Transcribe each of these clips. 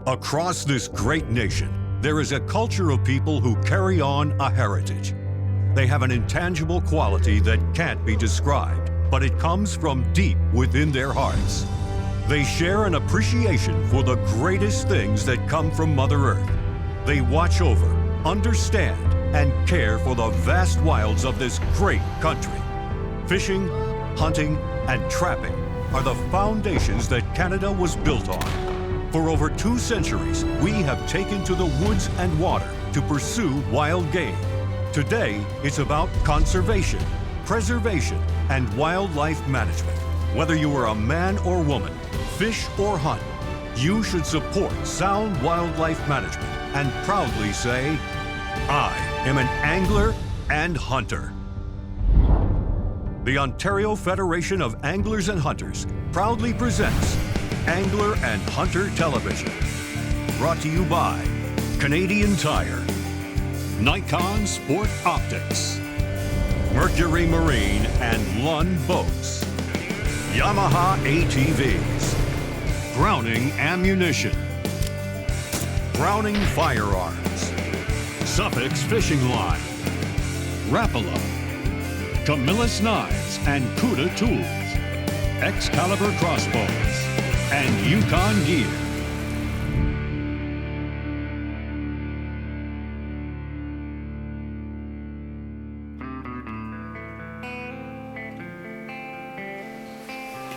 Across this great nation, there is a culture of people who carry on a heritage. They have an intangible quality that can't be described, but it comes from deep within their hearts. They share an appreciation for the greatest things that come from Mother Earth. They watch over, understand, and care for the vast wilds of this great country. Fishing, hunting, and trapping are the foundations that Canada was built on. For over 2 centuries, we have taken to the woods and water to pursue wild game. Today, it's about conservation, preservation, and wildlife management. Whether you are a man or woman, fish or hunt, you should support sound wildlife management and proudly say, I am an angler and hunter. The Ontario Federation of Anglers and Hunters proudly presents Angler and Hunter Television. Brought to you by Canadian Tire, Nikon Sport Optics, Mercury Marine and Lund Boats, Yamaha ATVs, Browning Ammunition, Browning Firearms, Suffix Fishing Line, Rapala, Camillus Knives and Cuda Tools, Excalibur Crossbows, and Yukon Gear.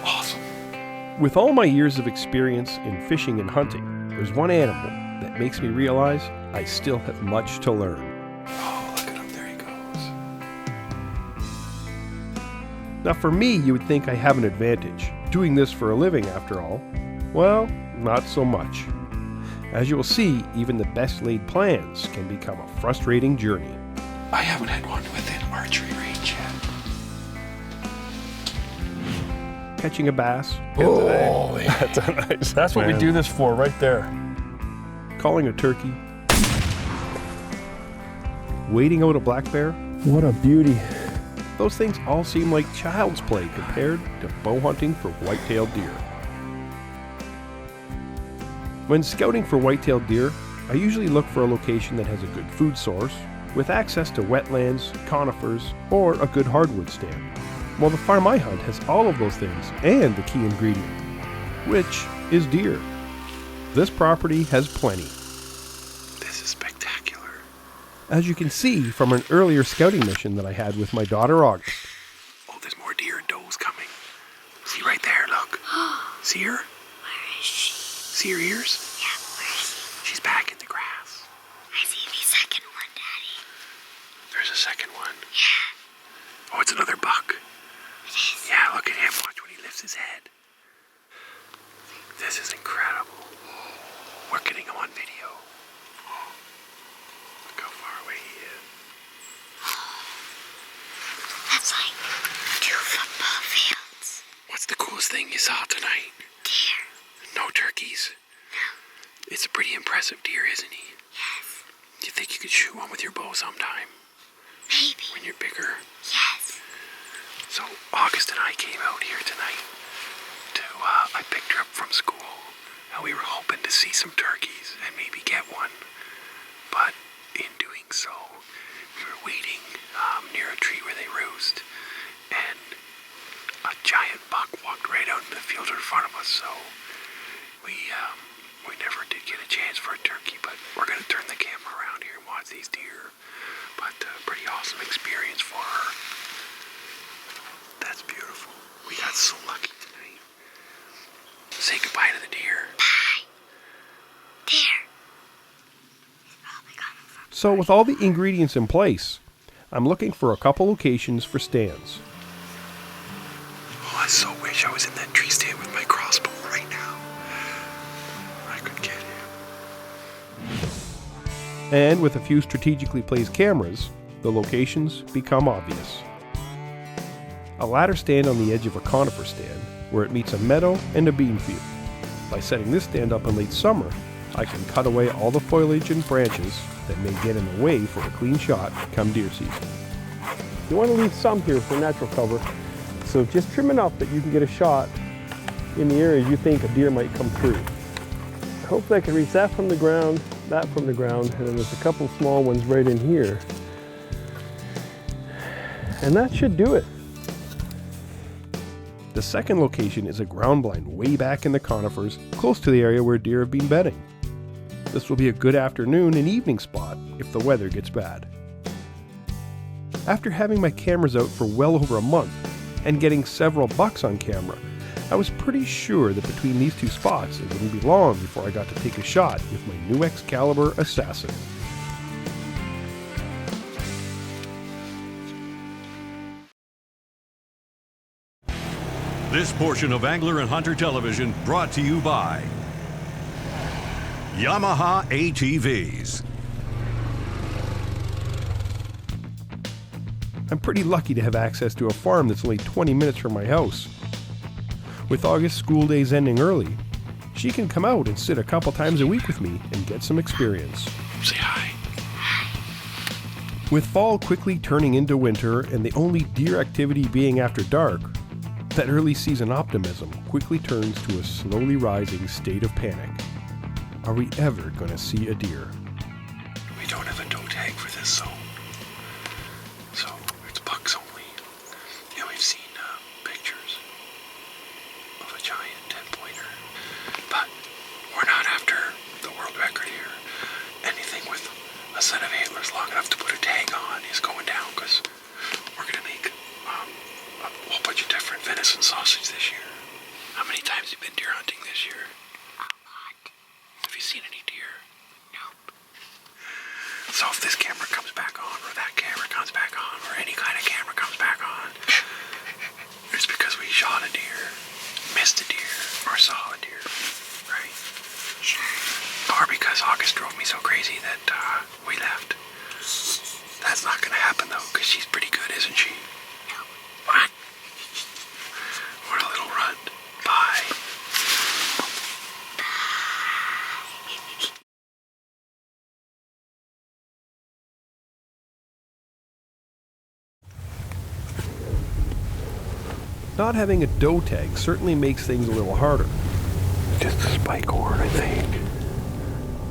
Awesome. With all my years of experience in fishing and hunting, there's one animal that makes me realize I still have much to learn. Oh, look at him. There he goes. Now for me, you would think I have an advantage. Doing this for a living, after all. Well, not so much. As you will see, even the best laid plans can become a frustrating journey. I haven't had one within archery range yet. Catching a bass, Oh, That's nice. That's what we do this for, right there. calling a turkey, wading out a black bear. What a beauty. Those things all seem like child's play compared to bow hunting for white-tailed deer. When scouting for white-tailed deer, I usually look for a location that has a good food source, with access to wetlands, conifers, or a good hardwood stand. Well, the farm I hunt has all of those things and the key ingredient, which is deer. This property has plenty. This is spectacular. As you can see from an earlier scouting mission that I had with my daughter August. Oh, there's more deer and does coming. See right there, look. See her? Where is she? See her ears? Yeah, where is she? She's back in the grass. I see the second one, Daddy. There's a second one. Yeah, Oh, it's another buck. it is. Yeah, look at him. Watch when he lifts his head. This is incredible. We're getting him on video. Look how far away he is. That's like 2 football fields. What's the coolest thing you saw tonight? Deer. No turkeys. It's a pretty impressive deer, isn't he? Yes. Do you think you could shoot one with your bow sometime Maybe. when you're bigger? Yes. So August and I came out here tonight to, I picked her up from school, and we were hoping to see some turkeys and maybe get one. But in doing so, we were waiting near a tree where they roost, and a giant buck walked right out into the field in front of us. So we never did get a chance for a turkey, but we're going to turn the camera around here and watch these deer. But pretty awesome experience for her. That's beautiful. We got so lucky tonight. Say goodbye to the deer. Bye. Deer. He's probably coming from. So with all the ingredients in place, I'm looking for a couple locations for stands. Oh, I so wish I was in that tree stand with my crossbow right now. I could get him. And with a few strategically placed cameras, the locations become obvious. A ladder stand on the edge of a conifer stand, where it meets a meadow and a bean field. By setting this stand up in late summer, I can cut away all the foliage and branches that may get in the way for a clean shot come deer season. You want to leave some here for natural cover, so just trim enough that you can get a shot in the areas you think a deer might come through. Hopefully I can reach that from the ground, that from the ground, and then there's a couple small ones right in here. And that should do it. The second location is a ground blind way back in the conifers, close to the area where deer have been bedding. This will be a good afternoon and evening spot if the weather gets bad. After having my cameras out for well over a month and getting several bucks on camera, I was pretty sure that between these two spots it wouldn't be long before I got to take a shot with my new Excalibur Assassin. This portion of Angler and Hunter Television brought to you by Yamaha ATVs. I'm pretty lucky to have access to a farm that's only 20 minutes from my house. With August school days ending early, she can come out and sit a couple times a week with me and get some experience. Say hi. With fall quickly turning into winter and the only deer activity being after dark, that early season optimism quickly turns to a slowly rising state of panic. Are we ever going to see a deer? We don't have a toe tag for this zone, so it's bucks only. Yeah, we've seen pictures of a giant 10-pointer, but we're not after the world record here. Anything with a set of antlers long enough to put a tag on is going down, because we're going to make a whole bunch of different venison sausage this year. How many times have you been deer hunting this year? A lot. Have you seen any deer? Nope. So if this camera comes back on, or that camera comes back on, or any kind of camera comes back on, it's because we shot a deer, missed a deer, or saw a deer, right? Sure. Or because August drove me so crazy that we left. That's not going to happen though, because she's pretty good, isn't she? No. What? What a little runt. Bye. Not having a doe tag certainly makes things a little harder. Just a spike horn, I think.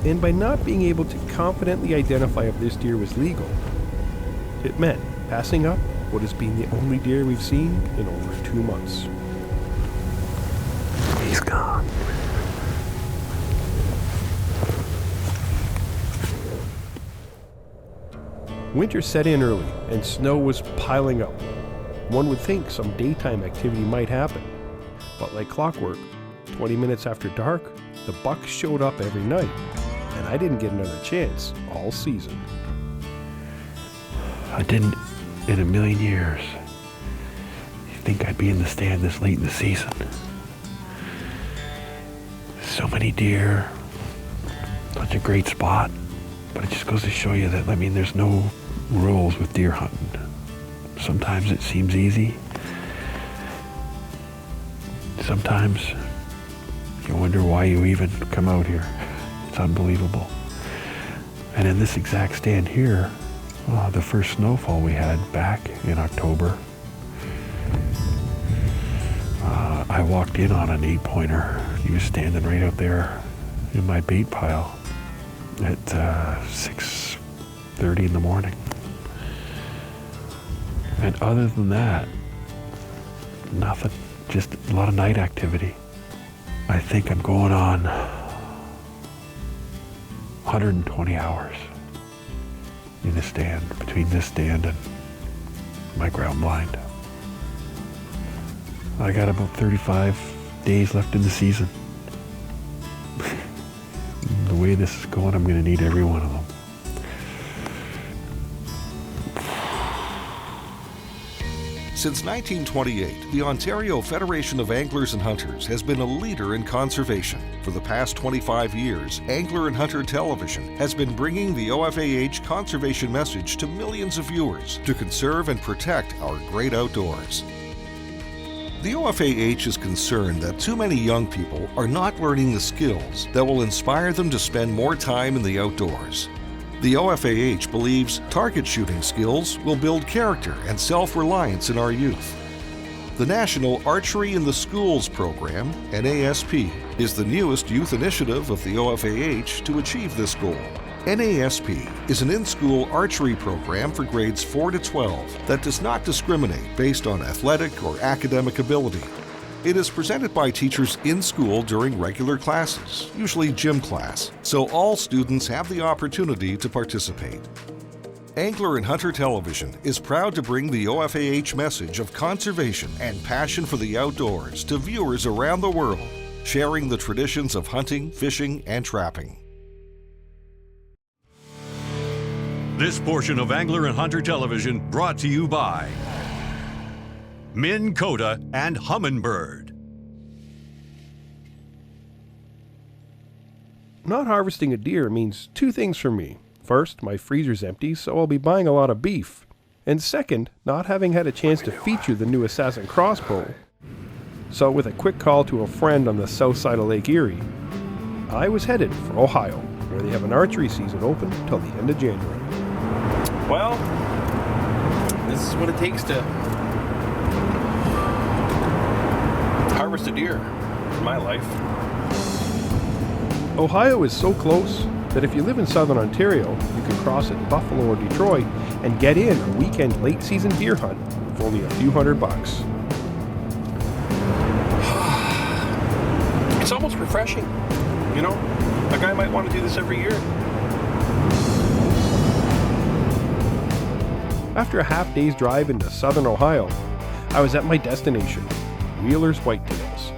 And by not being able to confidently identify if this deer was legal, it meant passing up what has been the only deer we've seen in over 2 months. He's gone. Winter set in early and snow was piling up. One would think some daytime activity might happen, but like clockwork, 20 minutes after dark, the bucks showed up every night, and I didn't get another chance all season. I didn't in a million years think I'd be in the stand this late in the season. So many deer, such a great spot, but it just goes to show you that, I mean, there's no rules with deer hunting. Sometimes it seems easy. Sometimes you wonder why you even come out here. It's unbelievable. And in this exact stand here, the first snowfall we had back in October, I walked in on an 8-pointer. He was standing right out there in my bait pile at 6:30 in the morning. And other than that, nothing. Just a lot of night activity. I think I'm going on 120 hours in the stand, between this stand and my ground blind. I got about 35 days left in the season. The way this is going, I'm going to need every one of them. Since 1928, the Ontario Federation of Anglers and Hunters has been a leader in conservation. For the past 25 years, Angler and Hunter Television has been bringing the OFAH conservation message to millions of viewers to conserve and protect our great outdoors. The OFAH is concerned that too many young people are not learning the skills that will inspire them to spend more time in the outdoors. The OFAH believes target shooting skills will build character and self-reliance in our youth. The National Archery in the Schools program, NASP, is the newest youth initiative of the OFAH to achieve this goal. NASP is an in-school archery program for grades 4 to 12 that does not discriminate based on athletic or academic ability. It is presented by teachers in school during regular classes, usually gym class, so all students have the opportunity to participate. Angler and Hunter Television is proud to bring the OFAH message of conservation and passion for the outdoors to viewers around the world, sharing the traditions of hunting, fishing, and trapping. This portion of Angler and Hunter Television brought to you by Minn Kota and Humminbird. Not harvesting a deer means two things for me. First, my freezer's empty, so I'll be buying a lot of beef. And second, not having had a chance to feature the new Assassin crossbow. So with a quick call to a friend on the south side of Lake Erie, I was headed for Ohio, where they have an archery season open till the end of January. Well, this is what it takes to harvest a deer in my life. Ohio is so close that if you live in southern Ontario, you can cross at Buffalo or Detroit and get in a weekend late season deer hunt for only a few $100. It's almost refreshing, you know? A guy might want to do this every year. After a half day's drive into southern Ohio, I was at my destination, Wheeler's Whitetails.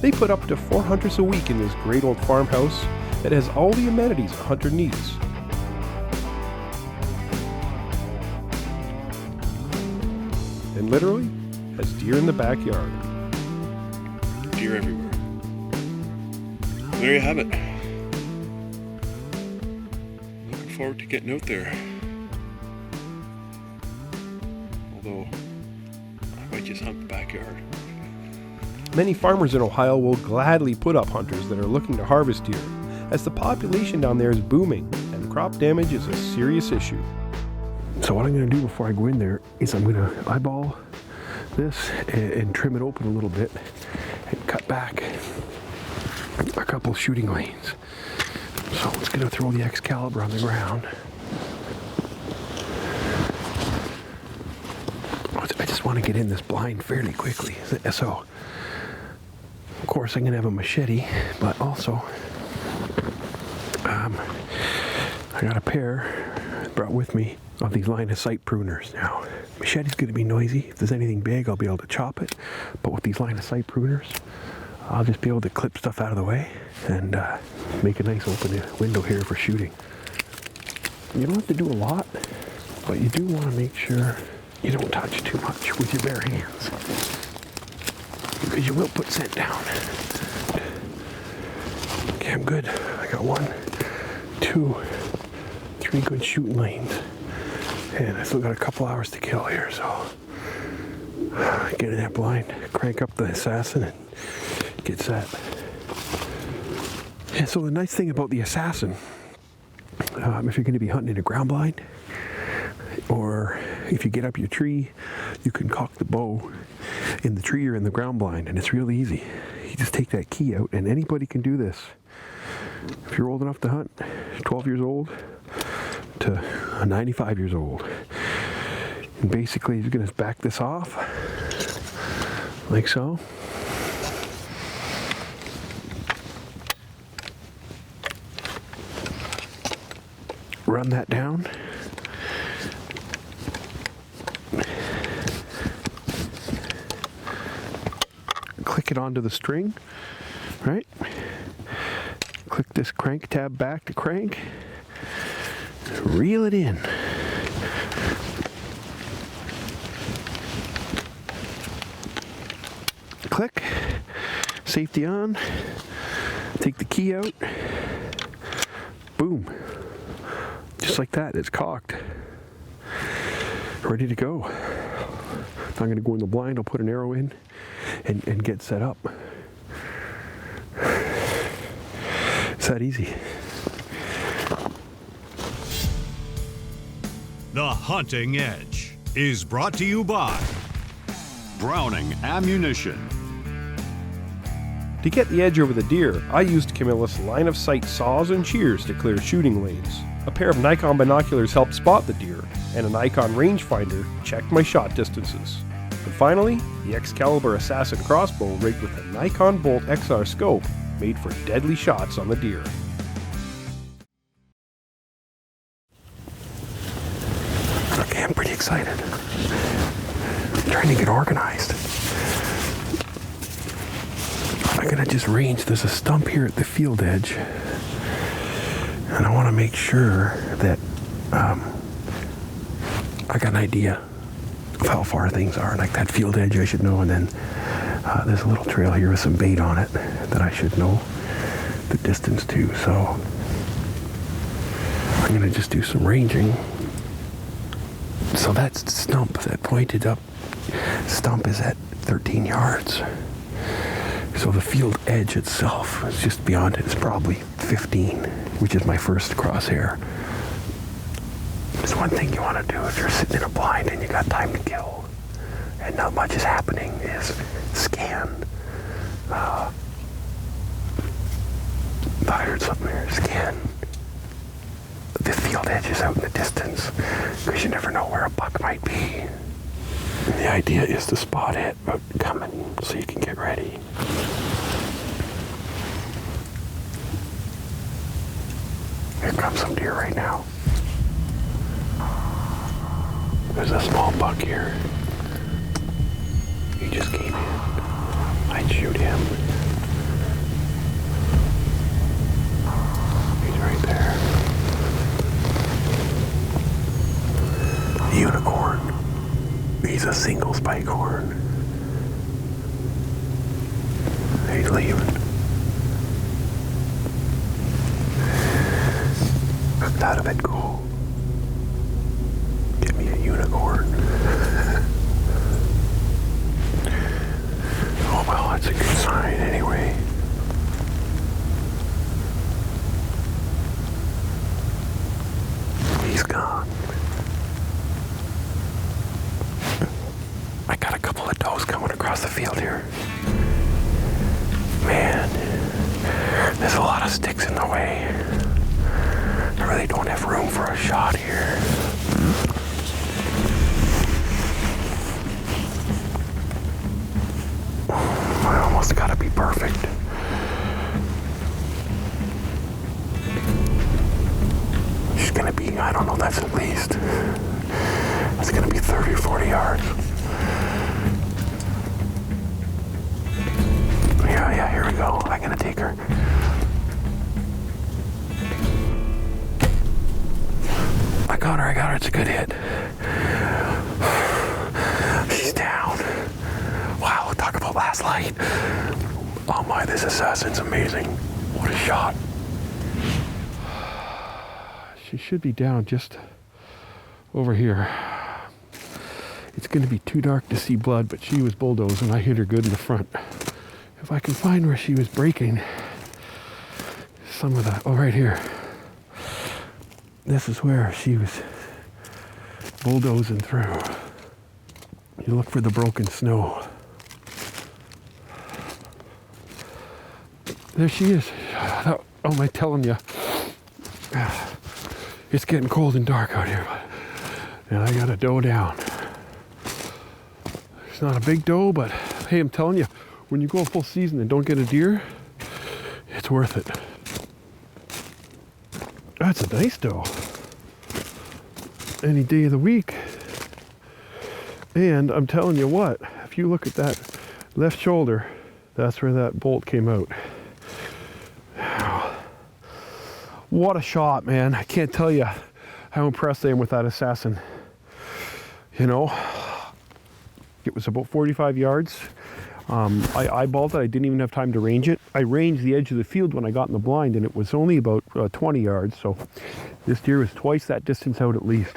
They put up to 4 hunters a week in this great old farmhouse that has all the amenities a hunter needs. And literally has deer in the backyard. Deer everywhere. There you have it. Looking forward to getting out there. Although, I might just hunt the backyard. Many farmers in Ohio will gladly put up hunters that are looking to harvest deer, as the population down there is booming and crop damage is a serious issue. So what I'm going to do before I go in there is I'm going to eyeball this and trim it open a little bit and cut back a couple shooting lanes. So I'm just going to throw the Excalibur on the ground. I just want to get in this blind fairly quickly. So, of course, I'm going to have a machete, but also I got a pair brought with me of these line of sight pruners. Now, machete's going to be noisy. If there's anything big, I'll be able to chop it. But with these line of sight pruners, I'll just be able to clip stuff out of the way and make a nice open window here for shooting. You don't have to do a lot, but you do want to make sure you don't touch too much with your bare hands, because you will put scent down. Okay, I'm good. I got 1, 2, 3 good shooting lanes, and I still got a couple hours to kill here, so get in that blind, crank up the Assassin, and get set. And so the nice thing about the Assassin, if you're going to be hunting in a ground blind, or if you get up your tree, you can cock the bow in the tree or in the ground blind, and it's real easy. You just take that key out, and anybody can do this. If you're old enough to hunt, 12 years old to 95 years old. And basically, you're going to back this off, like so. Run that down. Click it onto the string, right? Click this crank tab back to crank. Reel it in. Click. Safety on. Take the key out. Boom. Just like that, it's cocked. Ready to go. I'm going to go in the blind, I'll put an arrow in and get set up. It's that easy. The Hunting Edge is brought to you by Browning ammunition. To get the edge over the deer, I used Camillus line-of-sight saws and shears to clear shooting lanes. A pair of Nikon binoculars helped spot the deer, and a Nikon rangefinder checked my shot distances. And finally, the Excalibur Assassin crossbow rigged with a Nikon Bolt XR scope made for deadly shots on the deer. Okay, I'm pretty excited. I'm trying to get organized. I'm gonna just range. There's a stump here at the field edge, and I want to make sure that I got an idea of how far things are. Like that field edge, I should know, and then there's a little trail here with some bait on it that I should know the distance to. So I'm gonna just do some ranging. So that stump, that pointed up stump, is at 13 yards. So the field edge itself is just beyond it. It's probably 15, which is my first crosshair. There's one thing you want to do if you're sitting in a blind and you got time to kill and not much is happening is scan. I heard something there. Scan the field edges out in the distance, because you never know where a buck might be. And the idea is to spot it coming so you can get ready. Here comes some deer right now. There's a small buck here. He just came in. I'd shoot him. He's right there. Unicorn. He's a single spike horn. He's leaving. That'd have been cool. Get me a unicorn. Oh well, that's a good sign anyway. He's gone. I got a couple of does coming across the field here. Man, there's a lot of sticks in the way. I really don't have room for a shot here. I almost gotta be perfect. She's gonna be, I don't know, that's at least, that's gonna be 30 or 40 yards. Yeah, here we go. I'm gonna take her. I got her. It's a good hit. She's down. Wow, talk about last light. Oh my, this assassin's amazing. What a shot. She should be down just over here. It's going to be too dark to see blood, but she was bulldozing. I hit her good in the front. If I can find where she was breaking some of the... Oh, right here. This is where she was bulldozing through. You look for the broken snow. There she is. Oh, am I telling you? It's getting cold and dark out here, and I got a doe down. It's not a big doe, but hey, I'm telling you, when you go a full season and don't get a deer, it's worth it. That's a nice doe. Any day of the week. And I'm telling you what, if you look at that left shoulder, that's where that bolt came out. What a shot, man. I can't tell you how impressed I am with that assassin. You know, it was about 45 yards. I eyeballed it. I didn't even have time to range it. I ranged the edge of the field when I got in the blind, and it was only about 20 yards. So this deer was twice that distance out at least.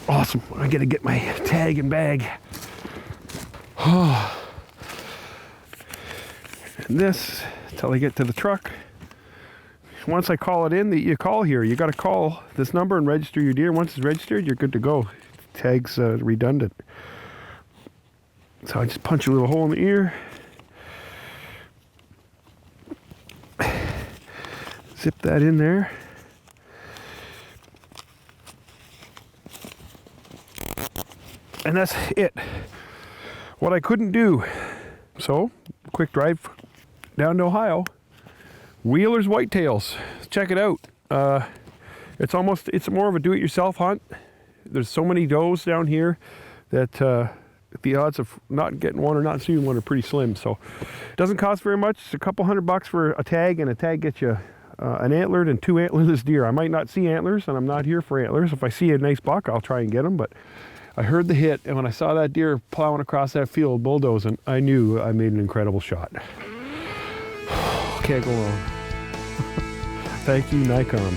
Awesome. I got to get my tag and bag. And this, until I get to the truck. Once I call it in, you call here. You got to call this number and register your deer. Once it's registered, you're good to go. Tag's redundant. So I just punch a little hole in the ear. Zip that in there. And that's it. What I couldn't do. So, quick drive down to Ohio. Wheeler's Whitetails. Check it out. It's more of a do-it-yourself hunt. There's so many does down here that the odds of not getting one or not seeing one are pretty slim. So, it doesn't cost very much. It's a couple $100 for a tag, and a tag gets you an antlered and 2 antlerless deer. I might not see antlers, and I'm not here for antlers. If I see a nice buck, I'll try and get them, but I heard the hit, and when I saw that deer plowing across that field bulldozing, I knew I made an incredible shot. Can't go wrong. Thank you, Nikon.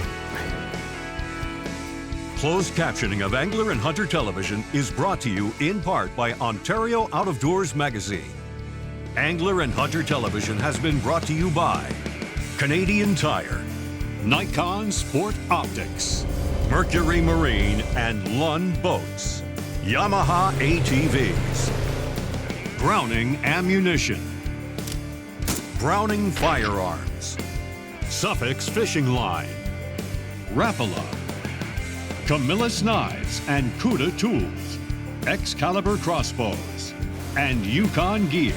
Closed captioning of Angler and Hunter Television is brought to you in part by Ontario Out of Doors Magazine. Angler and Hunter Television has been brought to you by Canadian Tire, Nikon Sport Optics, Mercury Marine and Lund Boats, Yamaha ATVs, Browning Ammunition, Browning Firearms, Suffix Fishing Line, Rapala, Camillus Knives and Cuda Tools, Excalibur Crossbows, and Yukon Gear.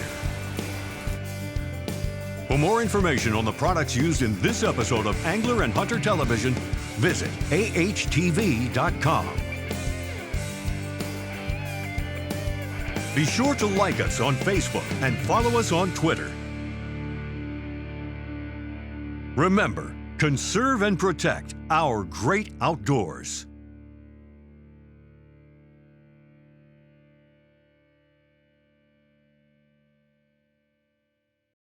For more information on the products used in this episode of Angler and Hunter Television, visit ahtv.com. Be sure to like us on Facebook and follow us on Twitter. Remember, conserve and protect our great outdoors.